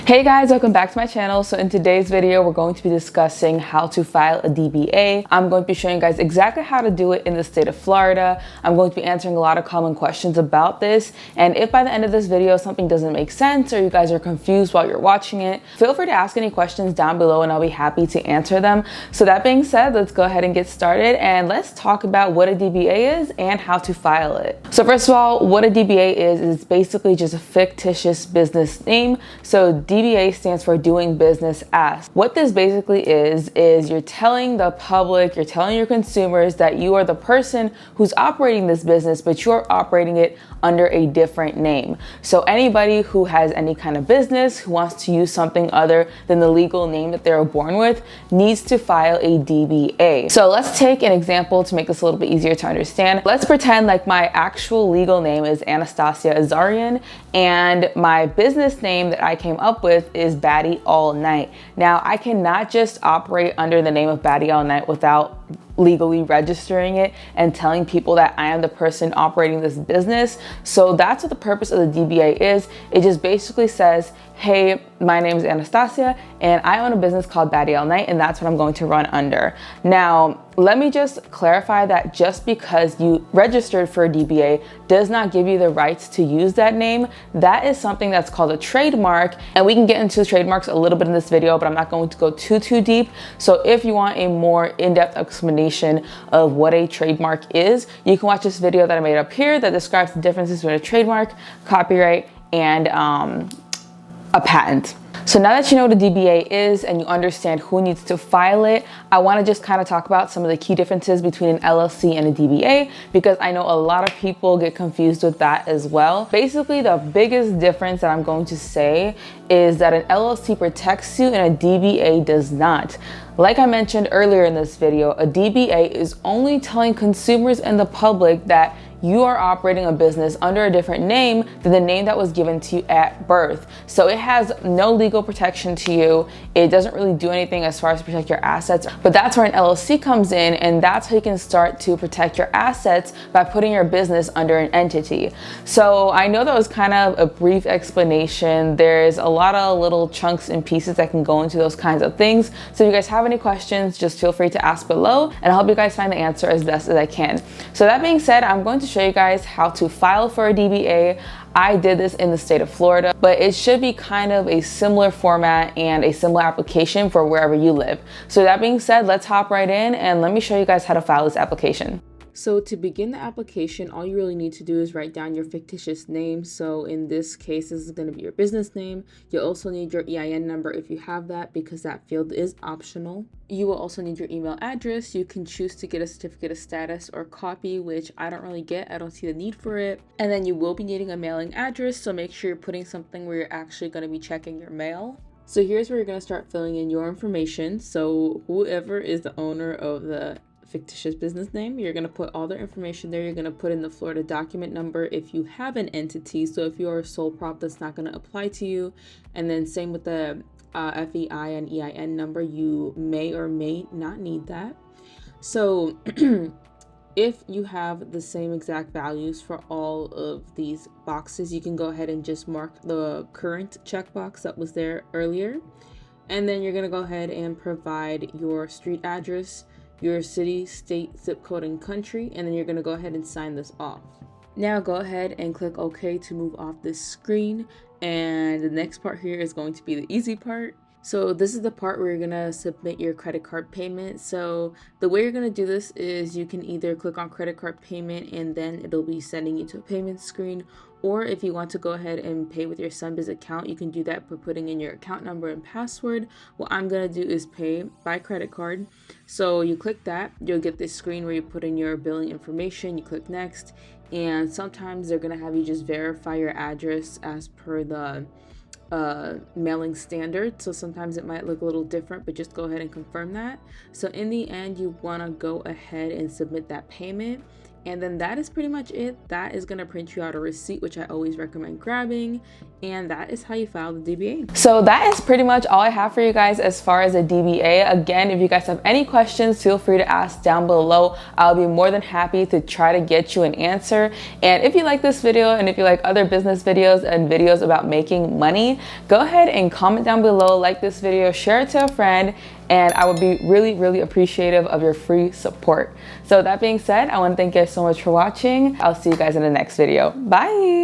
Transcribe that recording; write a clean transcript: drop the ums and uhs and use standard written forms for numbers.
Hey guys, welcome back to my channel. So in today's video, we're going to be discussing how to file a DBA. I'm going to be showing you guys exactly how to do it in the state of Florida. I'm going to be answering a lot of common questions about this. And if by the end of this video, something doesn't make sense or you guys are confused while you're watching it, feel free to ask any questions down below and I'll be happy to answer them. So that being said, let's go ahead and get started and let's talk about what a DBA is and how to file it. So first of all, what a DBA is basically just a fictitious business name. So DBA stands for doing business as. What this basically is you're telling the public, you're telling your consumers that you are the person who's operating this business, but you're operating it under a different name. So anybody who has any kind of business who wants to use something other than the legal name that they were born with needs to file a DBA. So let's take an example to make this a little bit easier to understand. Let's pretend like my actual legal name is Anastasia Azarian and my business name that I came up with is Baddie All Night. Now I cannot just operate under the name of Baddie All Night without legally registering it and telling people that I am the person operating this business. So that's what the purpose of the DBA is. It just basically says, hey, my name is Anastasia and I own a business called Baddie All Night and that's what I'm going to run under. Now, let me just clarify that just because you registered for a DBA does not give you the rights to use that name. That is something that's called a trademark, and we can get into trademarks a little bit in this video, but I'm not going to go too deep. So if you want a more in-depth explanation of what a trademark is, you can watch this video that I made up here that describes the differences between a trademark, copyright, and a patent. So now that you know what a DBA is and you understand who needs to file it, I want to just kind of talk about some of the key differences between an LLC and a DBA because I know a lot of people get confused with that as well. Basically, the biggest difference that I'm going to say is that an LLC protects you and a DBA does not. Like I mentioned earlier in this video, a DBA is only telling consumers and the public that you are operating a business under a different name than the name that was given to you at birth. So it has no legal protection to you. It doesn't really do anything as far as protect your assets, but that's where an LLC comes in, and that's how you can start to protect your assets by putting your business under an entity. So I know that was kind of a brief explanation. There's a lot of little chunks and pieces that can go into those kinds of things. So if you guys have any questions, just feel free to ask below and I'll help you guys find the answer as best as I can. So that being said, I'm going to show you guys how to file for a DBA. I did this in the state of Florida, but it should be kind of a similar format and a similar application for wherever you live. So that being said, let's hop right in and let me show you guys how to file this application. So to begin the application, all you really need to do is write down your fictitious name. So in this case, this is going to be your business name. You'll also need your EIN number if you have that, because that field is optional. You will also need your email address. You can choose to get a certificate of status or copy, which I don't really get. I don't see the need for it. And then you will be needing a mailing address. So make sure you're putting something where you're actually going to be checking your mail. So here's where you're going to start filling in your information. So whoever is the owner of the fictitious business name, you're going to put all their information there. You're going to put in the Florida document number if you have an entity. So if you are a sole prop, that's not going to apply to you. And then same with the FEI and EIN number, you may or may not need that. So if you have the same exact values for all of these boxes, you can go ahead and just mark the current checkbox that was there earlier. And then you're going to go ahead and provide your street address, your city, state, zip code, and country, and then you're going to go ahead and sign this off. Now go ahead and click OK to move off this screen, and the next part here is going to be the easy part. So this is the part where you're going to submit your credit card payment. So the way you're going to do this is you can either click on credit card payment and then it'll be sending you to a payment screen, or if you want to go ahead and pay with your Sunbiz account, you can do that by putting in your account number and password. What I'm going to do is pay by credit card. So you click that, you'll get this screen where you put in your billing information, you click next, and sometimes they're going to have you just verify your address as per the mailing standard. So sometimes it might look a little different, but just go ahead and confirm that. So in the end, you want to go ahead and submit that payment. And then that is pretty much it. That is gonna print you out a receipt, which I always recommend grabbing. And that is how you file the DBA. So that is pretty much all I have for you guys as far as a DBA. Again, if you guys have any questions, feel free to ask down below. I'll be more than happy to try to get you an answer. And if you like this video and if you like other business videos and videos about making money, go ahead and comment down below, like this video, share it to a friend, and I would be really, really appreciative of your free support. So that being said, I want to thank you guys so much for watching. I'll see you guys in the next video. Bye.